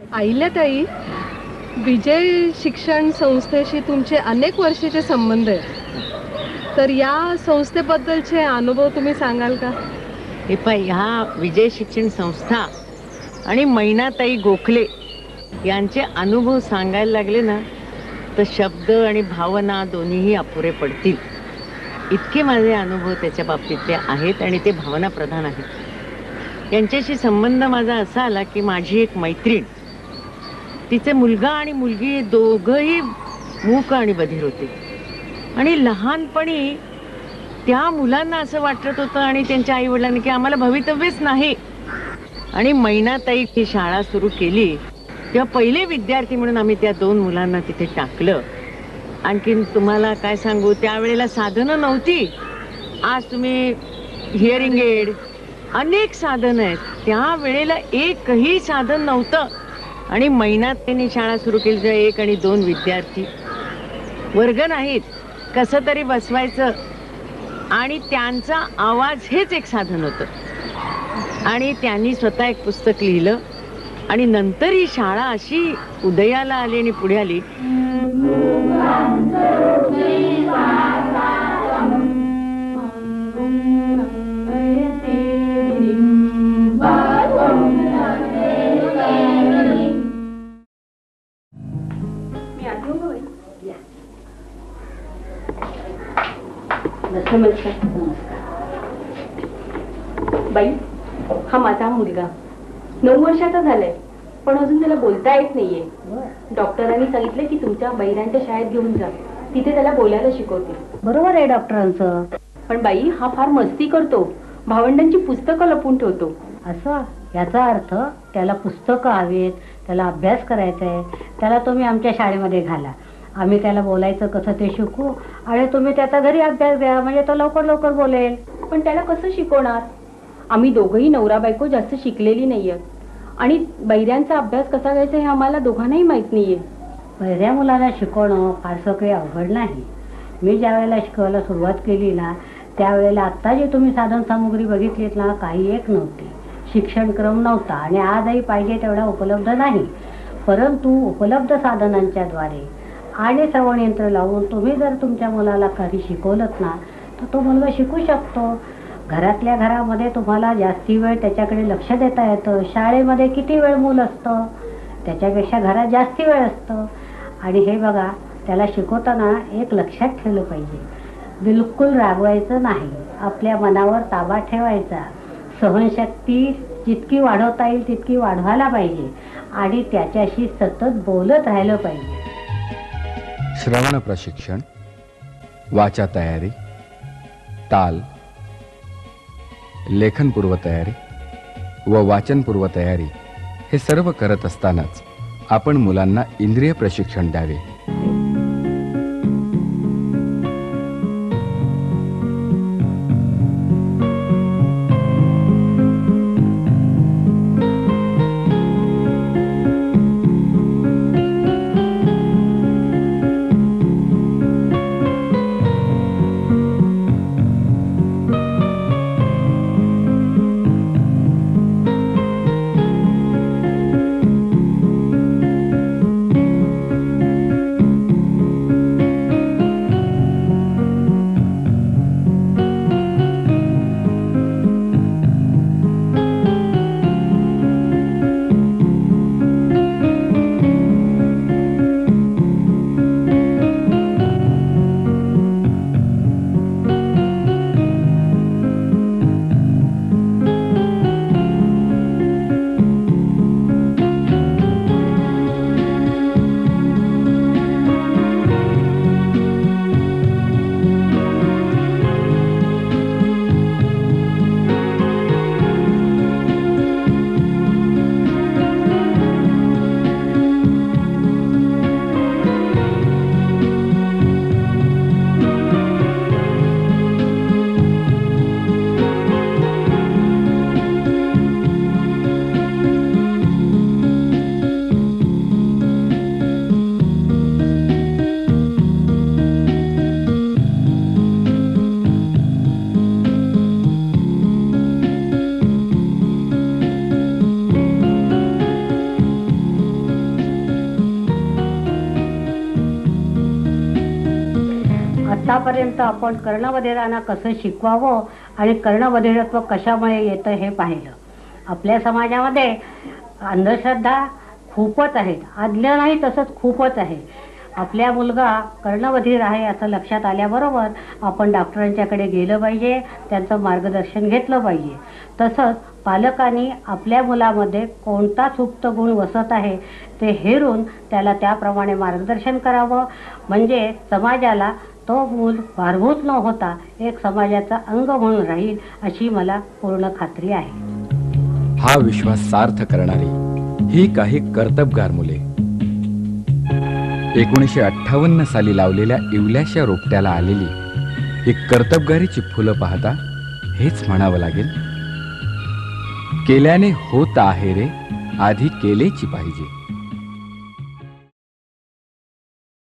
अहिल्याताई, विजय शिक्षण संस्थेशी तुमचे अनेक वर्षाचे संबंध आहेत, तर या संस्थेबद्दलचे अनुभव तुम्ही सांगाल का? हे पाय, ह्या विजय शिक्षण संस्था आणि मैनाताई गोखले यांचे अनुभव सांगायला लागले ना तर शब्द आणि भावना दोन्हीही अपुरे पडतील. इतके माझे अनुभव त्याच्या बाबतीतले आहेत आणि ते भावना प्रधान आहेत. यांच्याशी संबंध माझा असा आला की माझी एक मैत्रीण, तिचे मुलगा आणि मुलगी दोघंही मूक आणि बधिर होते आणि लहानपणी त्या मुलांना असं वाटत होतं आणि त्यांच्या आई वडिलांनी की आम्हाला भवितव्यच नाही. आणि मैनाताई ही शाळा सुरू केली तेव्हा पहिले विद्यार्थी म्हणून आम्ही त्या दोन मुलांना तिथे टाकलं. आणखीन तुम्हाला काय सांगू, त्यावेळेला साधनं नव्हती. आज तुम्ही हिअरिंग एड, अनेक साधनं आहेत. त्या वेळेला एकही साधन नव्हतं आणि मैनाताईंनी शाळा सुरू केली तेव्हा 1 आणि 2 विद्यार्थी, वर्ग नाहीत, कसं तरी बसवायचं आणि त्यांचा आवाज हेच एक साधन होतं. आणि त्यांनी स्वतः एक पुस्तक लिहिलं आणि नंतर ही शाळा अशी उदयाला आली आणि पुढे आली. बाई, हा माझा मुलगा 9 वर्षाचा झालाय, पण अजून त्याला बोलता येत नाहीये. डॉक्टरांनी सांगितलं की तुमच्या बहिरांच्या शाळेत घेऊन जा, तिथे त्याला बोलायला शिकवतील. बरोबर आहे डॉक्टरांचं. पण बाई, हा फार मस्ती करतो, भावंडांची पुस्तकं लपून ठेवतो. असं याचा अर्थ त्याला पुस्तकं हवीत, त्याला अभ्यास करायचा आहे, त्याला तुम्ही आमच्या शाळेमध्ये घाला. आम्ही त्याला बोलायचं कसं ते शिकू आणि तुम्ही त्याचा घरी अभ्यास द्या, म्हणजे तो लवकर लवकर बोलेल. पण त्याला कसं शिकवणार? आम्ही दोघंही नवरा बायको जास्त शिकलेली नाहीये आणि बहिऱ्यांचा अभ्यास कसा घ्यायचा हे आम्हाला दोघांनाही माहित नाहीये. बहिऱ्या मुलांना शिकवणं फारसं काही अवघड नाही. मी ज्या वेळेला शिकवायला सुरुवात केली ना त्यावेळेला आत्ता जे तुम्ही साधन सामुग्री बघितलीत ना, काही एक नव्हती, शिक्षणक्रम नव्हता आणि आजही पाहिजे तेवढा उपलब्ध नाही. परंतु उपलब्ध साधनांच्या द्वारे आणि श्रवण यंत्र लावून तुम्ही जर तुमच्या मुलाला काही शिकवलत ना तर तो मुलगा शिकू शकतो. घरातल्या घरामध्ये तुम्हाला जास्ती वेळ त्याच्याकडे लक्ष देता येतं. शाळेमध्ये किती वेळ मूल असतं, त्याच्यापेक्षा घरात जास्ती वेळ असतं. आणि हे बघा, त्याला शिकवताना एक लक्षात ठेवलं पाहिजे, बिलकुल रागवायचं नाही, आपल्या मनावर ताबा ठेवायचा, सहनशक्ती जितकी वाढवता येईल तितकी वाढवायला पाहिजे आणि त्याच्याशी सतत बोलत राहिलं पाहिजे. श्रवण प्रशिक्षण, वाचा तयारी, ताल, लेखन पूर्वतयारी व वाचन पूर्वतयारी हे सर्व करत असतानाच आपण मुलांना इंद्रिय प्रशिक्षण द्यावे. आतापर्यंत आपण कर्णबधिरांना कसं शिकवावं आणि कर्णबधिरत्व कशामुळे येतं हे पाहिलं. आपल्या समाजामध्ये अंधश्रद्धा खूपच आहेत, आदल्या नाही तसंच खूपच आहे. आपल्या मुलगा कर्णबधिर आहे असं लक्षात आल्याबरोबर आपण डॉक्टरांच्याकडे गेलं पाहिजे, त्यांचं मार्गदर्शन घेतलं पाहिजे. तसंच पालकांनी आपल्या मुलामध्ये कोणता सुप्त गुण वसत आहे ते हेरून त्याला त्याप्रमाणे मार्गदर्शन करावं. म्हणजे समाजाला तो मूल भारभूत न होता एक समाजाचा अंग म्हणून राहील अशी मला पूर्ण खात्री आहे. हा विश्वास सार्थ करणारी ही काही कर्तबगार मुले. 1958 साली लावलेल्या इवल्याशा रोपट्याला आलेली ही कर्तबगारीची फुलं पाहता हेच म्हणावं लागेल, केल्याने होत आहे रे, आधी केलेची पाहिजे.